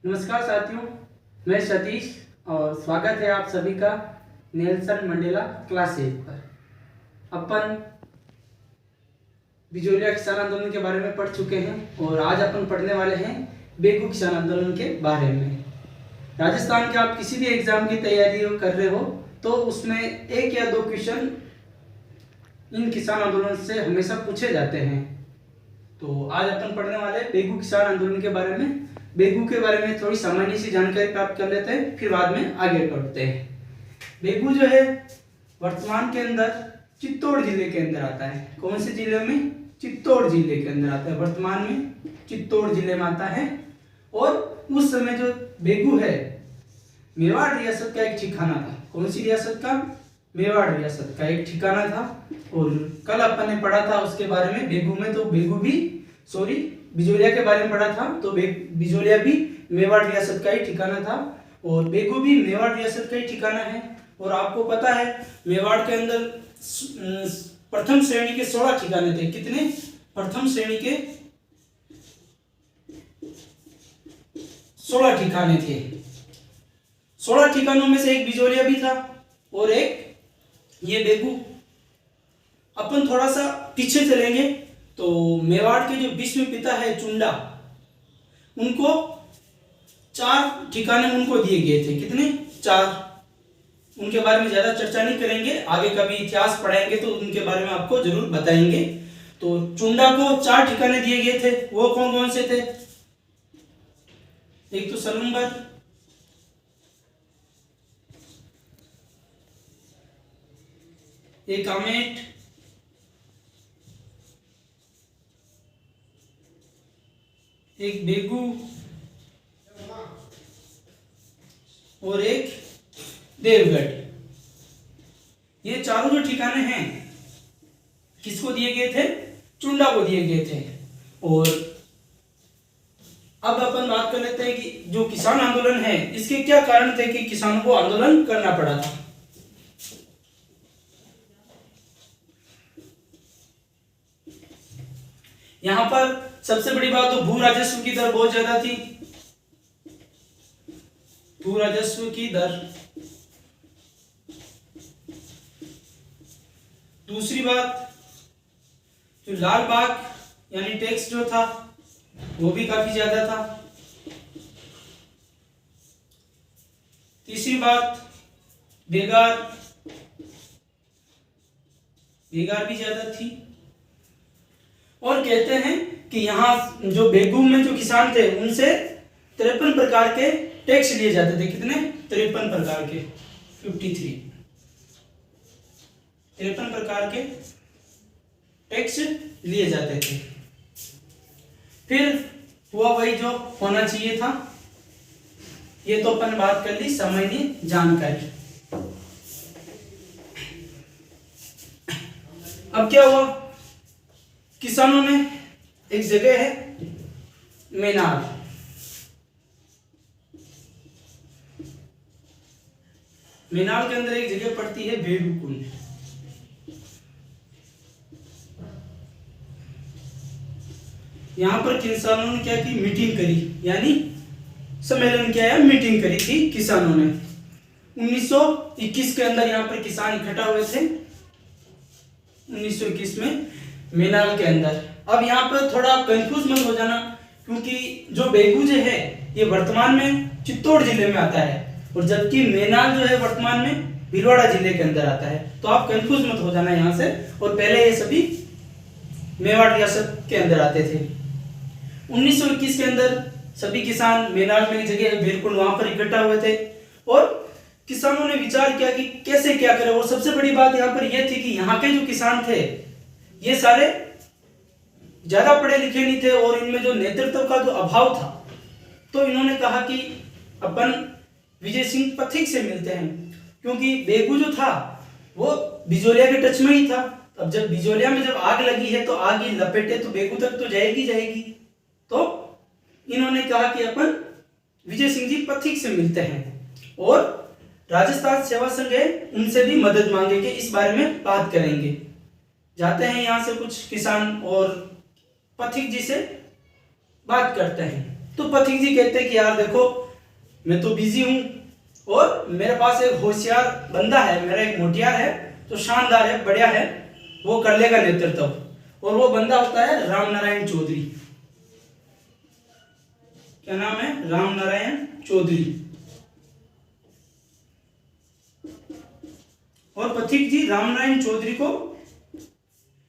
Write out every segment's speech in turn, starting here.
नमस्कार साथियों, मैं सतीश और स्वागत है आप सभी का नेल्सन मंडेला क्लास 8 पर। अपन बिजोलिया किसान आंदोलन के बारे में पढ़ चुके हैं और आज अपन पढ़ने वाले हैं बेगू किसान आंदोलन के बारे में। राजस्थान के आप किसी भी एग्जाम की तैयारी कर रहे हो तो उसमें एक या दो क्वेश्चन इन किसान आंदोलन से हमेशा पूछे जाते हैं। तो आज अपन पढ़ने वाले बेगू किसान आंदोलन के बारे में। बेगू के बारे में थोड़ी सामान्य सी जानकारी प्राप्त कर लेते हैं, फिर बाद में आगे बढ़ते हैं। बेगू जो है वर्तमान के अंदर चित्तौड़ जिले के अंदर आता है। कौन से जिले में? चित्तौड़ जिले के अंदर आता है। वर्तमान में चित्तौड़ जिले में आता है। और उस समय जो बेगू है मेवाड़ रियासत का एक ठिकाना था। कौन सी रियासत का? मेवाड़ रियासत का एक ठिकाना था। और कल अपन ने पढ़ा था उसके बारे में बेगू में, तो बेगू भी बिजोलिया के बारे में पढ़ा था। तो बिजोलिया भी मेवाड़ रियासत का ही ठिकाना था और बेगू भी मेवाड़ रियासत का ही ठिकाना है। और आपको पता है मेवाड़ के अंदर प्रथम श्रेणी के 16 ठिकाने थे। कितने? प्रथम श्रेणी के 16 ठिकाने थे। 16 ठिकानों में से एक बिजोलिया भी था और एक ये बेगू। अपन थोड़ा सा पीछे चलेंगे तो मेवाड़ के जो विश्व पिता है चुंडा, उनको 4 ठिकाने उनको दिए गए थे। कितने? 4। उनके बारे में ज्यादा चर्चा नहीं करेंगे, आगे कभी इतिहास पढ़ेंगे तो उनके बारे में आपको जरूर बताएंगे। तो चुंडा को 4 ठिकाने दिए गए थे। वो कौन कौन से थे? एक तो सलुम्बर, एक आमेट, एक बेगू और एक देवगढ़। ये चारों जो ठिकाने हैं किसको दिए गए थे? चुंडा को दिए गए थे। और अब अपन बात कर लेते हैं कि जो किसान आंदोलन है इसके क्या कारण थे कि किसानों को आंदोलन करना पड़ा था। यहां पर सबसे बड़ी बात तो भू राजस्व की दर बहुत ज्यादा थी। भू राजस्व की दर। दूसरी बात जो लाल बाग यानी टैक्स जो था वो भी काफी ज्यादा था। तीसरी बात बेगार भी ज्यादा थी। और कहते हैं कि यहाँ जो बेगू में जो किसान थे उनसे 53 प्रकार के टैक्स लिए जाते थे। कितने? 53 प्रकार के 53 प्रकार के टैक्स लिए जाते थे। फिर हुआ वही जो होना चाहिए था। ये तो अपन बात कर ली सामान्य जानकारी। अब क्या हुआ? किसानों ने एक जगह है मेनार, मेनार के अंदर एक जगह पड़ती है भेड़कुंड। यहां पर किसानों ने क्या की? मीटिंग करी, यानी सम्मेलन किया है, मीटिंग करी थी किसानों ने। 1921 के अंदर यहां पर किसान इकट्ठा हुए थे। 1921 में मेनाल के अंदर। अब यहाँ पर थोड़ा कंफ्यूज मत हो जाना, क्योंकि जो बेगू जो है ये वर्तमान में चित्तौड़ जिले में आता है और जबकि मेनाल जो है वर्तमान में भीलवाड़ा जिले के अंदर आता है। तो आप कंफ्यूज मत हो जाना यहाँ से। और पहले ये सभी मेवाड़ रियासत के अंदर आते थे। 1921 के अंदर सभी किसान मेनाल में एक जगह भेड़कुंड वहां पर इकट्ठा हुए थे और किसानों ने विचार किया कि कैसे क्या करें। और सबसे बड़ी बात यहाँ पर यह थी कि यहाँ के जो किसान थे ये सारे ज्यादा पढ़े लिखे नहीं थे और इनमें जो नेतृत्व का जो अभाव था। तो इन्होंने कहा कि अपन विजय सिंह पथिक से मिलते हैं, क्योंकि बेगू जो था वो बिजोलिया के टच में ही था। अब जब बिजोलिया में जब आग लगी है तो आग ही लपेटे तो बेगू तक तो जाएगी। तो इन्होंने कहा कि अपन विजय सिंह जी पथिक से मिलते हैं और राजस्थान सेवा संघ है उनसे भी मदद मांगेंगे। इस बारे में बात करेंगे। जाते हैं यहाँ से कुछ किसान और पथिक जी से बात करते हैं। तो पथिक जी कहते हैं कि यार देखो मैं तो बिजी हूँ और मेरे पास एक होशियार बंदा है, मेरा एक मोटियार है तो शानदार है, बढ़िया है, वो कर लेगा नेतृत्व। और वो बंदा होता है राम नारायण चौधरी। क्या नाम है? राम नारायण चौधरी। और पथिक जी राम नारायण चौधरी को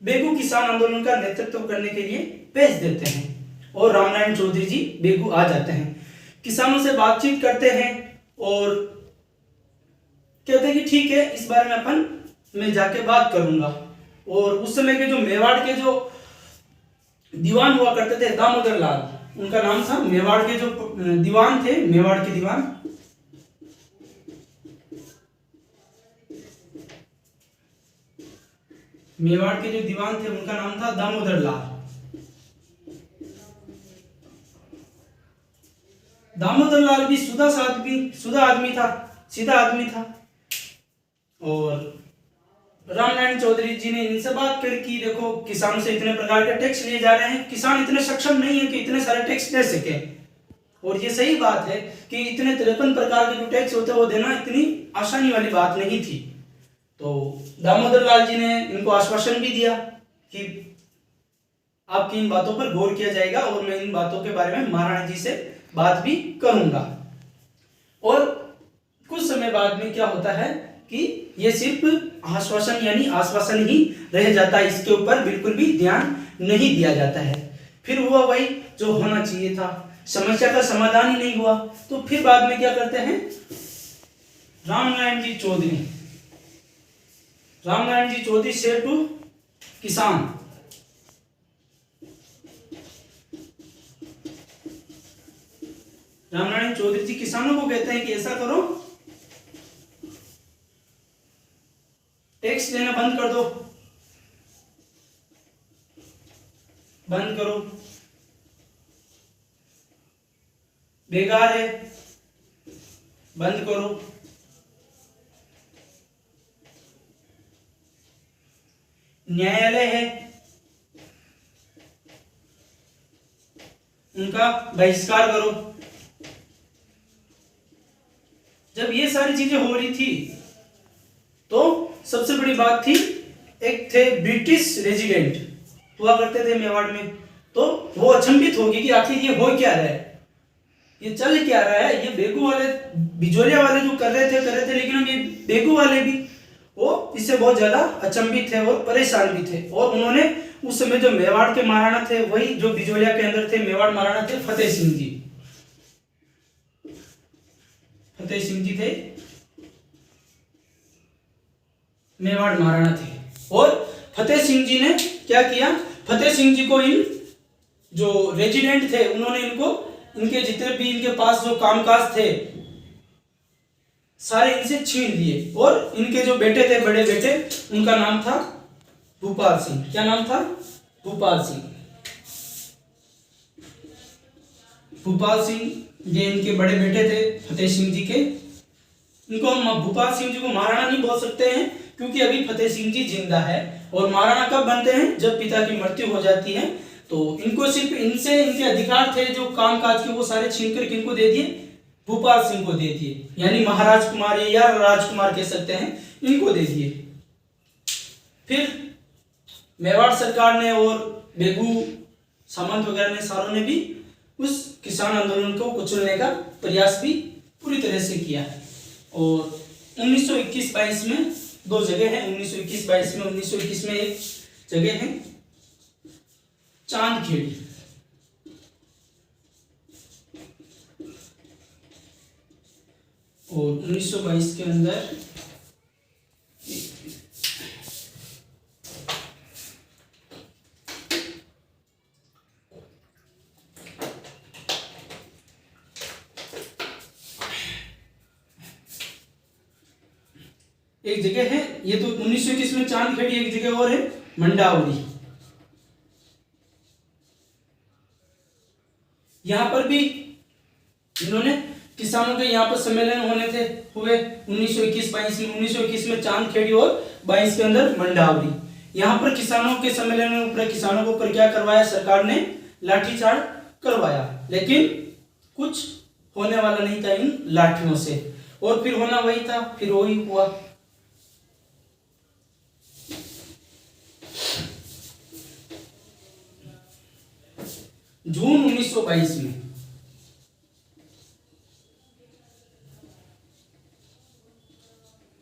बेगू किसान आंदोलन का नेतृत्व करने के लिए भेज देते हैं और राम नारायण चौधरी जी बेगू आ जाते हैं, किसानों से बातचीत करते हैं और कहते हैं कि ठीक है, इस बारे में मैं जाके बात करूंगा। और उस समय के जो मेवाड़ के जो दीवान हुआ करते थे दामोदर लाल, उनका नाम था, मेवाड़ के जो दीवान थे, मेवाड़ के दीवान, मेवाड़ के जो दीवान थे उनका नाम था दामोदर लाल। दामोदर लाल भी सुधा आदमी था, सीधा आदमी था। और राम नारायण चौधरी जी ने इनसे बात कर कि देखो किसानों से इतने प्रकार के टैक्स लिए जा रहे हैं, किसान इतने सक्षम नहीं है कि इतने सारे टैक्स दे सके। और ये सही बात है कि इतने 53 प्रकार के जो टैक्स होते हैं वो देना इतनी आसानी वाली बात नहीं थी। तो दामोदर लाल जी ने इनको आश्वासन भी दिया कि आपकी इन बातों पर गौर किया जाएगा और मैं इन बातों के बारे में महाराणा जी से बात भी करूंगा। और कुछ समय बाद में क्या होता है कि ये सिर्फ आश्वासन यानी आश्वासन ही रह जाता है, इसके ऊपर बिल्कुल भी ध्यान नहीं दिया जाता है। फिर हुआ वही जो होना चाहिए था, समस्या का समाधान ही नहीं हुआ। तो फिर बाद में क्या करते हैं, राम नारायण जी चौधरी से टू किसान, राम नारायण चौधरी जी किसानों को कहते हैं कि ऐसा करो, टैक्स लेना बंद कर दो, बंद करो, बेकार है, बंद करो। न्यायालय है, उनका बहिष्कार करो। जब ये सारी चीजें हो रही थी तो सबसे बड़ी बात थी, एक थे ब्रिटिश रेजिडेंट हुआ करते थे मेवाड़ में, तो वो अचंभित हो गई कि आखिर ये हो क्या रहा है, ये चल क्या रहा है। ये बेगू वाले, बिजोलिया वाले जो कर रहे थे, लेकिन हम ये बेगू वाले भी वो इससे बहुत ज्यादा अचंभित थे और परेशान भी थे। और उन्होंने उस समय जो मेवाड़ के महाराणा थे, वही जो बिजोलिया के अंदर थे मेवाड़ महाराणा थे, फतेह सिंह जी थे, मेवाड़ महाराणा थे। और फतेह सिंह जी ने क्या किया, फतेह सिंह जी को इन जो रेजिडेंट थे उन्होंने इनके जितने भी इनके पास जो कामकाज थे सारे इनसे छीन लिए। और इनके जो बेटे थे, बड़े बेटे, उनका नाम था भूपाल सिंह। क्या नाम था? भूपाल सिंह। भूपाल सिंह ये इनके बड़े बेटे थे फतेह सिंह जी के। इनको हम भूपाल सिंह जी को महाराणा नहीं बोल सकते हैं क्योंकि अभी फतेह सिंह जी जिंदा है। और महाराणा कब बनते हैं? जब पिता की मृत्यु हो जाती है। तो इनको सिर्फ इनसे इनके अधिकार थे जो कामकाज के, वो सारे छीन कर किनको दे दिए? भूपाल सिंह को दे दिए, यानी महाराज कुमार या राजकुमार कह सकते हैं, इनको दे दिए। फिर मेवाड़ सरकार ने और बेगू सामंत वगैरह ने, सारों ने भी उस किसान आंदोलन को कुचलने का प्रयास भी पूरी तरह से किया है। और 1921-22 में दो जगह है, 1921-22 में, 1921 में एक जगह है चांदखेड़ी, और 1922 के अंदर एक जगह है, ये तो 1921 में चांदखेड़ी, एक जगह और है मंडावली। यहां पर भी इन्होंने किसानों के यहाँ पर सम्मेलन हुए 1921-22 में। 1921 में चांदखेड़ी और 22 के अंदर मंडावली। यहाँ पर किसानों के सम्मेलन में ऊपर किसानों को ऊपर क्या करवाया? सरकार ने लाठीचार्ज करवाया। लेकिन कुछ होने वाला नहीं था इन लाठियों से। और फिर होना वही था, फिर वही हुआ। जून 1922 में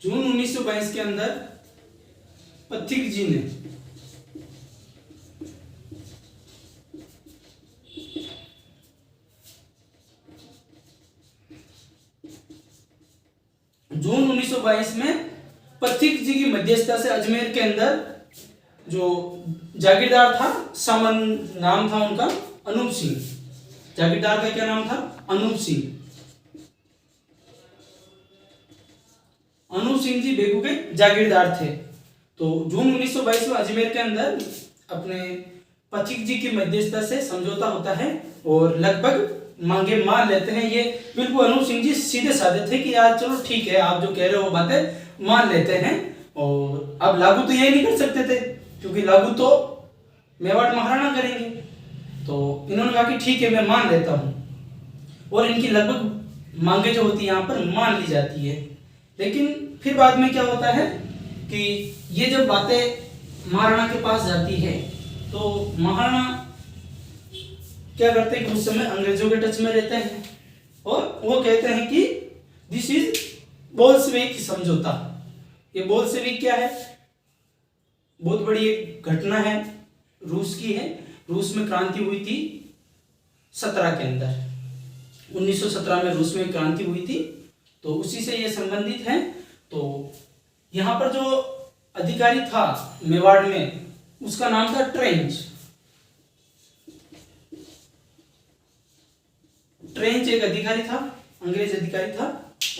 जून 1922 के अंदर पथिक जी ने जून 1922 में पथिक जी की मध्यस्थता से अजमेर के अंदर जो जागीरदार था, सामन नाम था उनका अनूप सिंह। जागीरदार का क्या नाम था? अनूप सिंह। अनूप सिंह जी बेगू के जागीरदार थे। तो जून 1922 में अजमेर के अंदर अपने पथिक जी की मध्यस्थता से समझौता होता है और लगभग मांगे मान लेते हैं। ये बिल्कुल अनूप सिंह जी सीधे साधे थे कि यार चलो ठीक है, आप जो कह रहे हो वो बातें मान लेते हैं। और अब लागू तो ये नहीं कर सकते थे क्योंकि लागू तो मेवाड़ महाराणा करेंगे। तो इन्होंने कहा कि ठीक है, मैं मान लेता हूँ। और इनकी लगभग मांगे जो होती है यहाँ पर मान ली जाती है। लेकिन फिर बाद में क्या होता है कि ये जब बातें महाराणा के पास जाती है तो महाराणा क्या करते हैं कि उस समय अंग्रेजों के टच में रहते हैं और वो कहते हैं कि दिस इज बोल्शेविक समझौता। ये बोल्शेविक क्या है? बहुत बड़ी एक घटना है, रूस की है। रूस में क्रांति हुई थी 17 के अंदर, 1917 में रूस में क्रांति हुई थी। तो उसी से ये संबंधित है। तो यहाँ पर जो अधिकारी था मेवाड़ में, उसका नाम था ट्रेंच। ट्रेंच एक अधिकारी था, अंग्रेज अधिकारी था,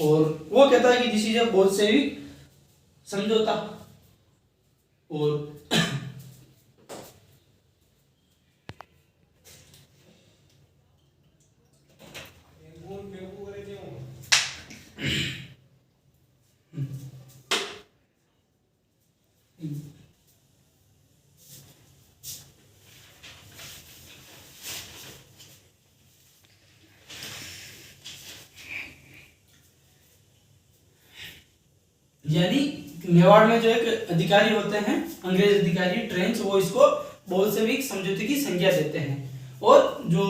और वो कहता है कि दिस इज अ बोल्शेविक समझौता। और यानी मेवाड़ में जो एक अधिकारी होते हैं, अंग्रेज अधिकारी ट्रेंच, वो इसको बोल्शेविक समझौते की संज्ञा देते हैं। और जो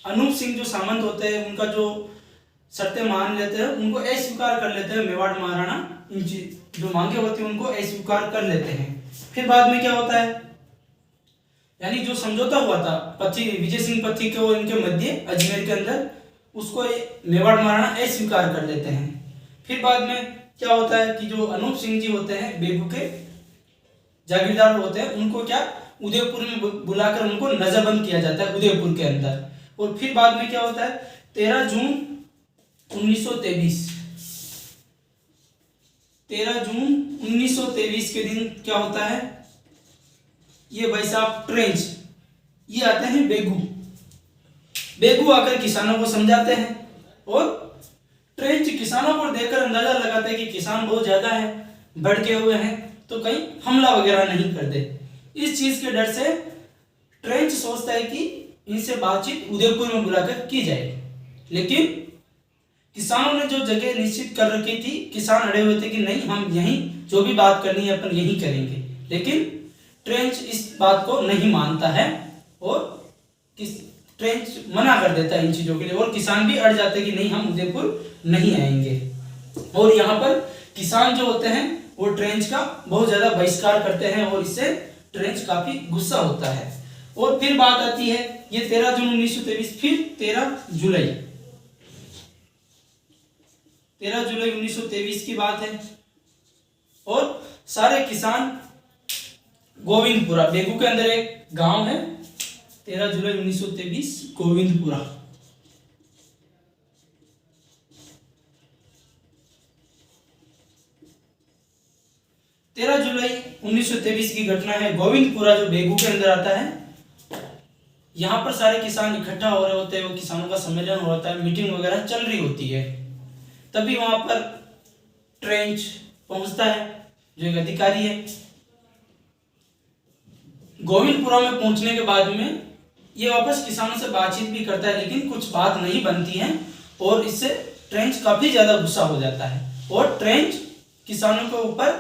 अनूप सिंह जो सामंत होते हैं, उनका जो शर्तें मान लेते हैं, उनको अस्वीकार कर लेते हैं मेवाड़ महाराणा। जो मांगे होती है उनको अस्वीकार कर लेते हैं। फिर बाद में क्या होता है, यानी जो समझौता हुआ था पथिक, विजय सिंह पथिक और इनके मध्य अजमेर के अंदर, उसको मेवाड़ महाराणा अस्वीकार कर लेते हैं। फिर बाद में क्या होता है कि जो अनूप सिंह जी होते हैं, बेगू के जागीरदार होते हैं, उनको क्या उदयपुर में बुलाकर उनको नजरबंद किया जाता है उदयपुर के अंदर। और फिर बाद में क्या होता है 13 जून 1923 के दिन क्या होता है, ये भाई साहब ट्रेंच ये आते हैं बेगू आकर किसानों को समझाते हैं। और ट्रेंच किसानों को देखकर अंदाजा लगाते हैं कि किसान बहुत ज्यादा है, भड़के हुए हैं, तो कहीं हमला वगैरह नहीं कर दे। इस चीज के डर से ट्रेंच सोचता है कि इनसे बातचीत उदयपुर में बुलाकर की जाए। लेकिन किसानों ने जो जगह निश्चित कर रखी थी, किसान अड़े हुए थे कि नहीं, हम यहीं जो भी बात करनी है अपन यहीं करेंगे। लेकिन ट्रेंच इस बात को नहीं मानता है और ट्रेंच मना कर देता है इन चीजों के लिए। और किसान भी अड़ जाते हैं कि नहीं, हम उदयपुर नहीं आएंगे। और यहाँ पर किसान जो होते हैं वो ट्रेंच का बहुत ज्यादा बहिष्कार करते हैं और इससे ट्रेंच काफी गुस्सा होता है। और फिर बात आती है ये 13 जून 1923, फिर 13 जुलाई 1923 की बात है। और सारे किसान गोविंदपुरा, बेगू के अंदर एक गांव है, 13 जुलाई 1923 गोविंदपुरा। 13 जुलाई 1923 की घटना है। गोविंदपुरा जो बेगू के अंदर आता है, यहाँ पर सारे किसान इकट्ठा हो रहे होते हैं, वो किसानों का सम्मेलन हो रहा है, मीटिंग वगैरह चल रही होती है। तभी वहां पर ट्रेंच पहुंचता है, जो एक अधिकारी है। गोविंदपुरा में पहुंचने के बाद में ये वापस किसानों से बातचीत भी करता है, लेकिन कुछ बात नहीं बनती है और इससे ट्रेंच काफी ज्यादा गुस्सा हो जाता है और ट्रेंच किसानों के ऊपर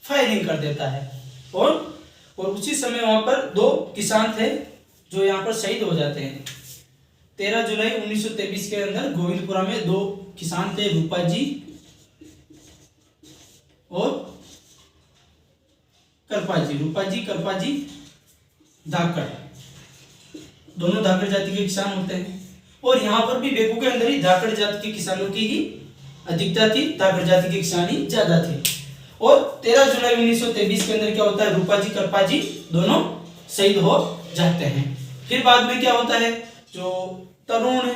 फायरिंग कर देता है। और उसी समय वहां पर 2 किसान थे जो यहाँ पर शहीद हो जाते हैं। 13 जुलाई 1923 के अंदर गोविंदपुरा में 2 किसान थे, रूपा जी और करपा जी धाकड़, दोनों धाकड़ जाति के किसान होते हैं। और यहाँ पर भी बेगू के अंदर ही धाकड़ जाति के किसानों की ही अधिकता थी, धाकड़ जाति के किसान ही ज्यादा थे। और 13 जुलाई 1923 के अंदर क्या होता है, रूपा जी करपा जी दोनों शहीद हो जाते हैं। फिर बाद में क्या होता है, जो तरुण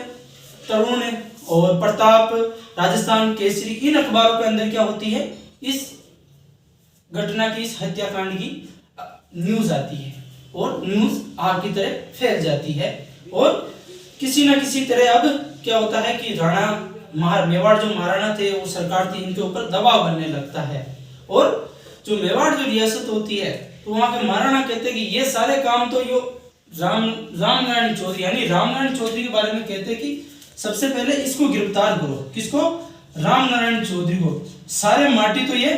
और प्रताप, राजस्थान केसरी, इन अखबारों के अंदर क्या होती है, इस घटना की, इस हत्याकांड की न्यूज आती है और न्यूज आग की तरह फैल जाती है। और किसी ना किसी तरह अब क्या होता है कि मेवाड़ जो महाराणा थे, वो सरकार थी, इनके ऊपर दबाव बनने लगता है। और जो मेवाड़ जो रियासत होती है, तो वहां के महाराणा कहते हैं कि ये सारे काम तो यो रामनारायण चौधरी, यानी रामनारायण चौधरी के बारे में कहते हैं कि सबसे पहले इसको गिरफ्तार करो। किसको? रामनारायण चौधरी को। सारे माटी तो ये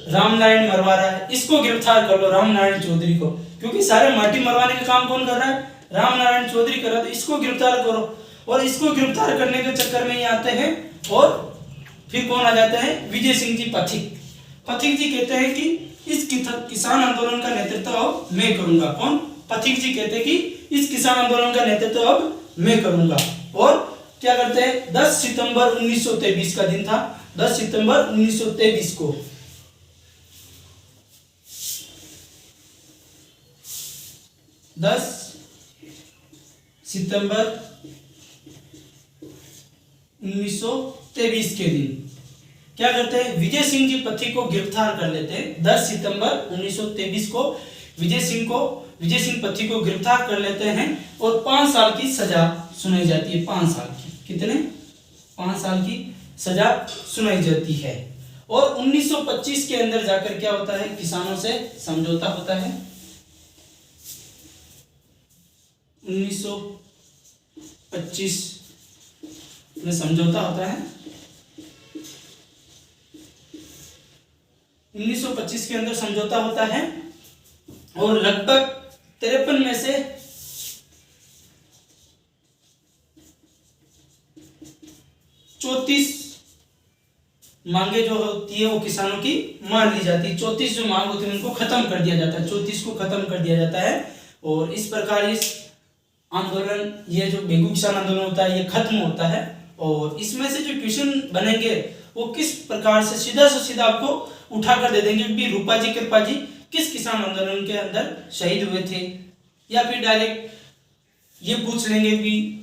रामनारायण मरवा रहा है, इसको गिरफ्तार कर लो, रामनारायण चौधरी को, क्योंकि सारे माटी मरवाने का काम कौन कर रहा है, रामनारायण चौधरी कर रहा है, तो इसको गिरफ्तार करो। और इसको गिरफ्तार करने के चक्कर में ये आते हैं और फिर कौन आ जाते हैं, विजय सिंह जी पथिक जी कहते हैं कि इस किसान आंदोलन का नेतृत्व अब मैं करूंगा। कौन? पथिक जी कहते हैं कि इस किसान आंदोलन का नेतृत्व अब मैं करूंगा। और क्या करते हैं, 10 सितंबर 1923 का दिन था, 10 सितंबर 1923 को 10 सितंबर 1923 के दिन क्या करते हैं, विजय सिंह जी पथिक को गिरफ्तार कर लेते हैं। 10 सितंबर 1923 को विजय सिंह पथिक को गिरफ्तार कर लेते हैं और 5 साल की सजा सुनाई जाती है। 5 साल की, कितने? 5 साल की सजा सुनाई जाती है। और 1925 के अंदर जाकर क्या होता है, किसानों से समझौता होता है। 1925 में समझौता होता है। 1925 के अंदर समझौता होता है और लगभग 53 में से 34 मांगे जो होती है वो किसानों की मान ली जाती है। 34 जो मांग होती है उनको खत्म कर दिया जाता है, 34 को खत्म कर दिया जाता है। और इस प्रकार इस आंदोलन, ये जो बेगू किसान आंदोलन होता है, ये खत्म होता है। और इसमें से जो क्वेश्चन बनेंगे वो किस प्रकार से सीधा आपको उठा कर दे देंगे कि रूपा जी कृपा जी किस किसान आंदोलन के अंदर शहीद हुए थे, या फिर डायरेक्ट ये पूछ लेंगे कि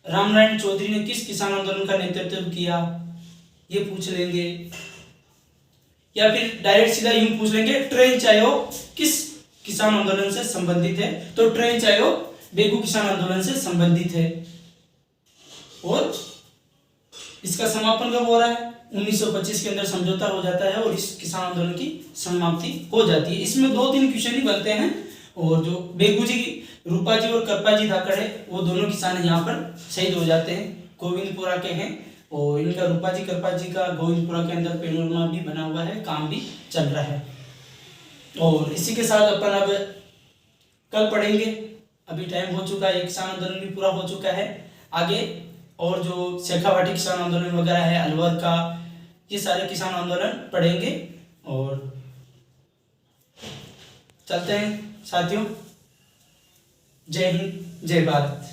रामनारायण चौधरी ने किस किसान आंदोलन का नेतृत्व किया, ये पूछ लेंगे, या फिर डायरेक्ट सीधा यूं पूछ लेंगे ट्रेंच आयोग किस किसान आंदोलन से संबंधित है, तो ट्रेंच आयोग बेगू किसान आंदोलन से संबंधित है। और इसका समापन कब हो रहा है, 1925 के अंदर समझौता हो जाता है और इस किसान आंदोलन की समाप्ति हो जाती है। इसमें 2-3 क्वेश्चन ही बनते हैं। और जो बेगू जी, रूपा जी और करपा जी धाकड़ है, वो दोनों किसान यहाँ पर शहीद हो जाते हैं, गोविंदपुरा के हैं। और इनका रूपा जी करपा जी का गोविंदपुरा के अंदर पेनोरमा भी बना हुआ है, काम भी चल रहा है। और इसी के साथ अपन अब कल पढ़ेंगे, अभी टाइम हो चुका है, किसान आंदोलन भी पूरा हो चुका है। आगे और जो शेखावाटी किसान आंदोलन वगैरह है, अलवर का, ये सारे किसान आंदोलन पढ़ेंगे। और चलते हैं साथियों, जय हिंद, जय भारत।